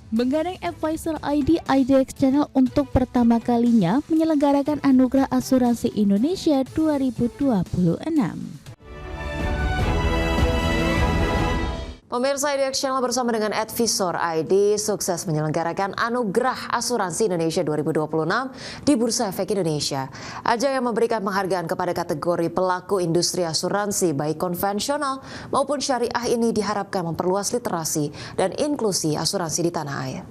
Menggandeng Advisor ID IDX Channel untuk pertama kalinya menyelenggarakan Anugerah Asuransi Indonesia 2026. Pemirsa IDX Channel bersama dengan Advisor ID sukses menyelenggarakan Anugerah Asuransi Indonesia 2026 di Bursa Efek Indonesia. Ajang yang memberikan penghargaan kepada kategori pelaku industri asuransi baik konvensional maupun syariah ini diharapkan memperluas literasi dan inklusi asuransi di tanah air.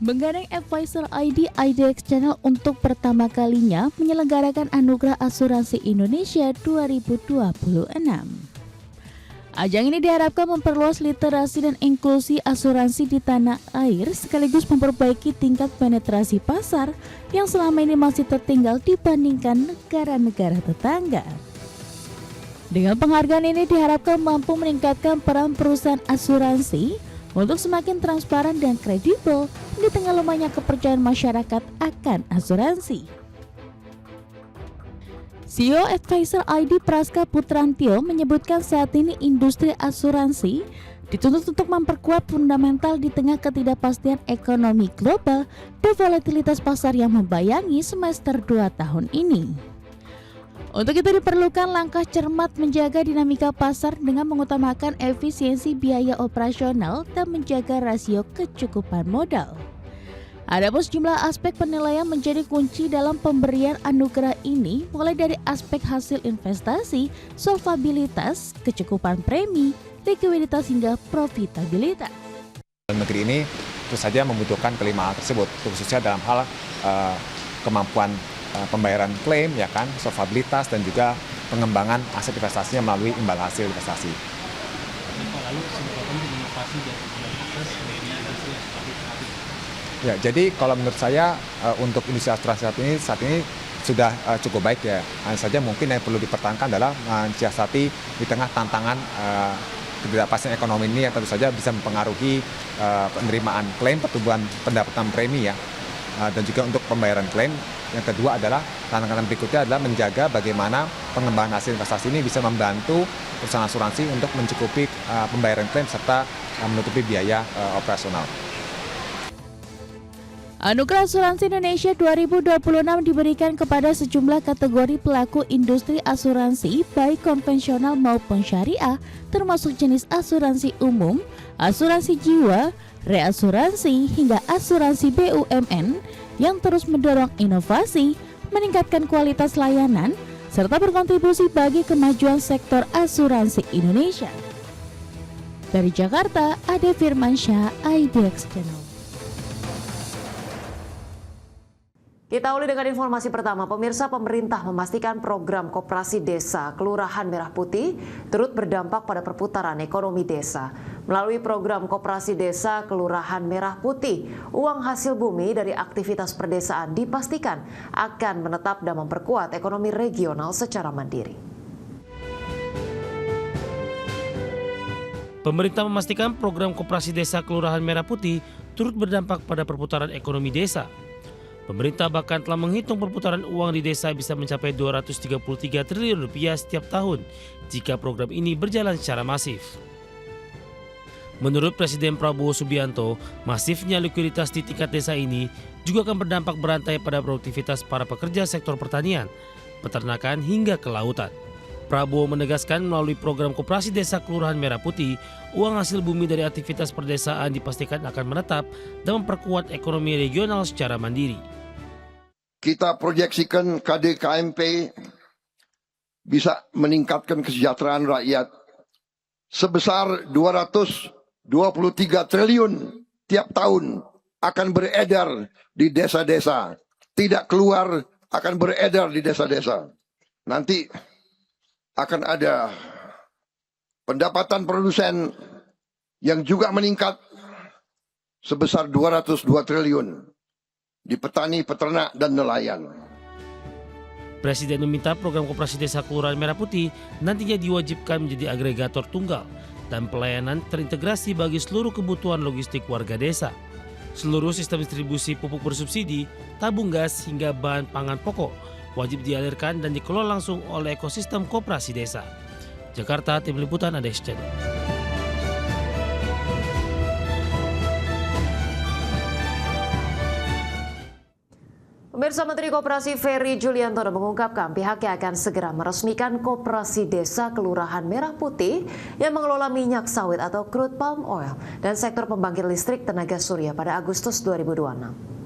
Menggandeng Advisor ID IDX Channel untuk pertama kalinya menyelenggarakan Anugerah Asuransi Indonesia 2026. Ajang ini diharapkan memperluas literasi dan inklusi asuransi di tanah air sekaligus memperbaiki tingkat penetrasi pasar yang selama ini masih tertinggal dibandingkan negara-negara tetangga. Dengan penghargaan ini diharapkan mampu meningkatkan peran perusahaan asuransi untuk semakin transparan dan kredibel di tengah lemahnya kepercayaan masyarakat akan asuransi. CEO Advisor ID Praska Putrantio menyebutkan saat ini industri asuransi dituntut untuk memperkuat fundamental di tengah ketidakpastian ekonomi global dan volatilitas pasar yang membayangi semester 2 tahun ini. Untuk itu diperlukan langkah cermat menjaga dinamika pasar dengan mengutamakan efisiensi biaya operasional dan menjaga rasio kecukupan modal. Adapun sejumlah aspek penilaian menjadi kunci dalam pemberian anugerah ini, mulai dari aspek hasil investasi, solvabilitas, kecukupan premi, likuiditas hingga profitabilitas. Negeri ini tentu saja membutuhkan kelima hal tersebut, khususnya dalam hal kemampuan pembayaran klaim, ya kan, solvabilitas dan juga pengembangan aset investasinya melalui imbal hasil investasi. Ya, jadi kalau menurut saya untuk industri asuransi saat ini sudah cukup baik ya. Hanya saja mungkin yang perlu dipertahankan adalah mensiasati di tengah tantangan ketidakpastian ekonomi ini yang tentu saja bisa mempengaruhi penerimaan klaim, pertumbuhan pendapatan premi ya, dan juga untuk pembayaran klaim. Yang kedua adalah tantangan berikutnya adalah menjaga bagaimana pengembangan hasil investasi ini bisa membantu perusahaan asuransi untuk mencukupi pembayaran klaim serta menutupi biaya operasional. Anugerah Asuransi Indonesia 2026 diberikan kepada sejumlah kategori pelaku industri asuransi baik konvensional maupun syariah, termasuk jenis asuransi umum, asuransi jiwa, reasuransi hingga asuransi BUMN yang terus mendorong inovasi, meningkatkan kualitas layanan, serta berkontribusi bagi kemajuan sektor asuransi Indonesia. Dari Jakarta, Ade Firmansyah, IDX Channel. Kita awali dengan informasi pertama. Pemirsa, pemerintah memastikan program Koperasi Desa Kelurahan Merah Putih turut berdampak pada perputaran ekonomi desa. Melalui program Koperasi Desa Kelurahan Merah Putih, uang hasil bumi dari aktivitas perdesaan dipastikan akan menetap dan memperkuat ekonomi regional secara mandiri. Pemerintah memastikan program Koperasi Desa Kelurahan Merah Putih turut berdampak pada perputaran ekonomi desa. Pemerintah bahkan telah menghitung perputaran uang di desa bisa mencapai 233 triliun rupiah setiap tahun jika program ini berjalan secara masif. Menurut Presiden Prabowo Subianto, masifnya likuiditas di tingkat desa ini juga akan berdampak berantai pada produktivitas para pekerja sektor pertanian, peternakan hingga kelautan. Prabowo menegaskan melalui program Koperasi Desa Kelurahan Merah Putih, uang hasil bumi dari aktivitas perdesaan dipastikan akan menetap dan memperkuat ekonomi regional secara mandiri. Kita proyeksikan KDKMP bisa meningkatkan kesejahteraan rakyat sebesar 223 triliun tiap tahun akan beredar di desa-desa. Tidak keluar, akan beredar di desa-desa. Nanti akan ada pendapatan produsen yang juga meningkat sebesar 202 triliun di petani, peternak, dan nelayan. Presiden meminta program Koperasi Desa Kelurahan Merah Putih nantinya diwajibkan menjadi agregator tunggal dan pelayanan terintegrasi bagi seluruh kebutuhan logistik warga desa. Seluruh sistem distribusi pupuk bersubsidi, tabung gas hingga bahan pangan pokok wajib dialirkan dan dikelola langsung oleh ekosistem Koperasi Desa. Jakarta, Tim Liputan ADX Channel. Pemirsa, Menteri Koperasi Ferry Juliantono mengungkapkan pihaknya akan segera meresmikan Koperasi Desa Kelurahan Merah Putih yang mengelola minyak sawit atau crude palm oil dan sektor pembangkit listrik tenaga surya pada Agustus 2026.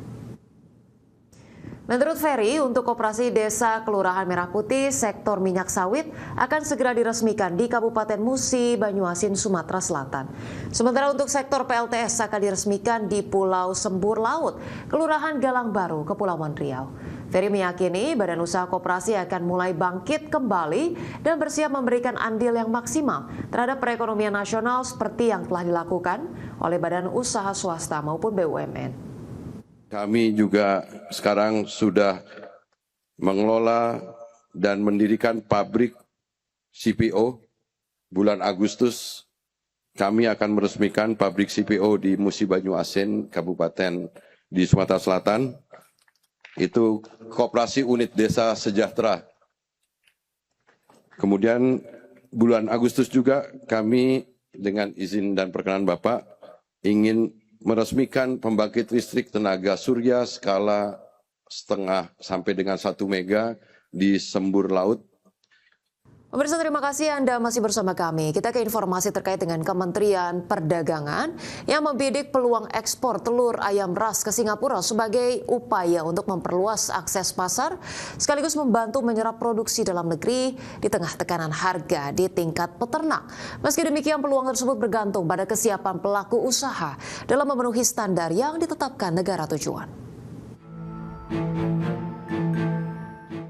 Menurut Ferry, untuk Koperasi Desa Kelurahan Merah Putih, sektor minyak sawit akan segera diresmikan di Kabupaten Musi, Banyuasin, Sumatera Selatan. Sementara untuk sektor PLTS akan diresmikan di Pulau Sembur Laut, Kelurahan Galang Baru, Kepulauan Riau. Ferry meyakini badan usaha koperasi akan mulai bangkit kembali dan bersiap memberikan andil yang maksimal terhadap perekonomian nasional seperti yang telah dilakukan oleh badan usaha swasta maupun BUMN. Kami juga sekarang sudah mengelola dan mendirikan pabrik CPO. Bulan Agustus kami akan meresmikan pabrik CPO di Musi Banyuasin, Kabupaten di Sumatera Selatan. Itu Koperasi Unit Desa Sejahtera. Kemudian bulan Agustus juga kami dengan izin dan perkenan Bapak ingin meresmikan pembangkit listrik tenaga surya skala setengah sampai dengan 1 mega di Sembur Laut. Pemirsa, terima kasih Anda masih bersama kami. Kita ke informasi terkait dengan Kementerian Perdagangan yang membidik peluang ekspor telur ayam ras ke Singapura sebagai upaya untuk memperluas akses pasar sekaligus membantu menyerap produksi dalam negeri di tengah tekanan harga di tingkat peternak. Meski demikian, peluang tersebut bergantung pada kesiapan pelaku usaha dalam memenuhi standar yang ditetapkan negara tujuan.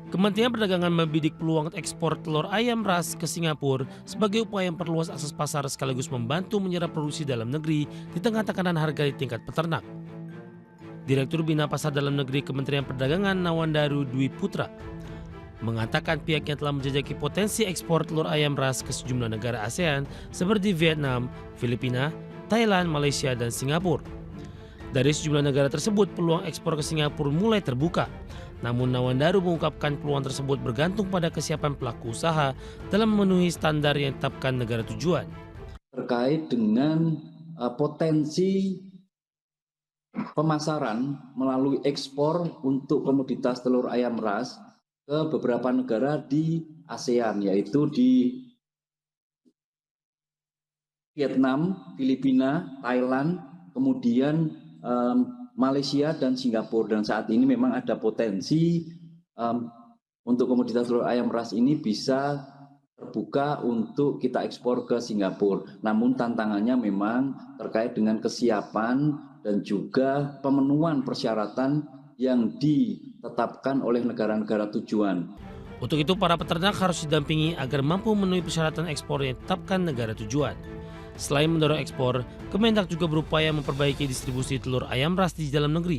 Kementerian Perdagangan membidik peluang ekspor telur ayam ras ke Singapura sebagai upaya memperluas akses pasar sekaligus membantu menyerap produksi dalam negeri di tengah tekanan harga di tingkat peternak. Direktur Bina Pasar Dalam Negeri Kementerian Perdagangan Nawandaru Dwi Putra mengatakan pihaknya telah menjajaki potensi ekspor telur ayam ras ke sejumlah negara ASEAN seperti Vietnam, Filipina, Thailand, Malaysia, dan Singapura. Dari sejumlah negara tersebut, peluang ekspor ke Singapura mulai terbuka. Namun Nawandaru mengungkapkan peluang tersebut bergantung pada kesiapan pelaku usaha dalam memenuhi standar yang ditetapkan negara tujuan. Terkait dengan potensi pemasaran melalui ekspor untuk komoditas telur ayam ras ke beberapa negara di ASEAN, yaitu di Vietnam, Filipina, Thailand, kemudian Malaysia dan Singapura. Dan saat ini memang ada potensi untuk komoditas telur ayam ras ini bisa terbuka untuk kita ekspor ke Singapura. Namun tantangannya memang terkait dengan kesiapan dan juga pemenuhan persyaratan yang ditetapkan oleh negara-negara tujuan. Untuk itu, para peternak harus didampingi agar mampu memenuhi persyaratan ekspor yang ditetapkan negara tujuan. Selain mendorong ekspor, Kemendak juga berupaya memperbaiki distribusi telur ayam ras di dalam negeri.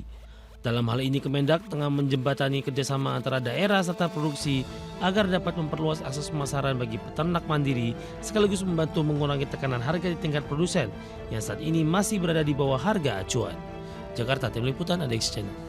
Dalam hal ini, Kemendak tengah menjembatani kerjasama antara daerah serta produksi agar dapat memperluas akses pemasaran bagi peternak mandiri sekaligus membantu mengurangi tekanan harga di tingkat produsen yang saat ini masih berada di bawah harga acuan. Jakarta, Tim Liputan, ADX Channel.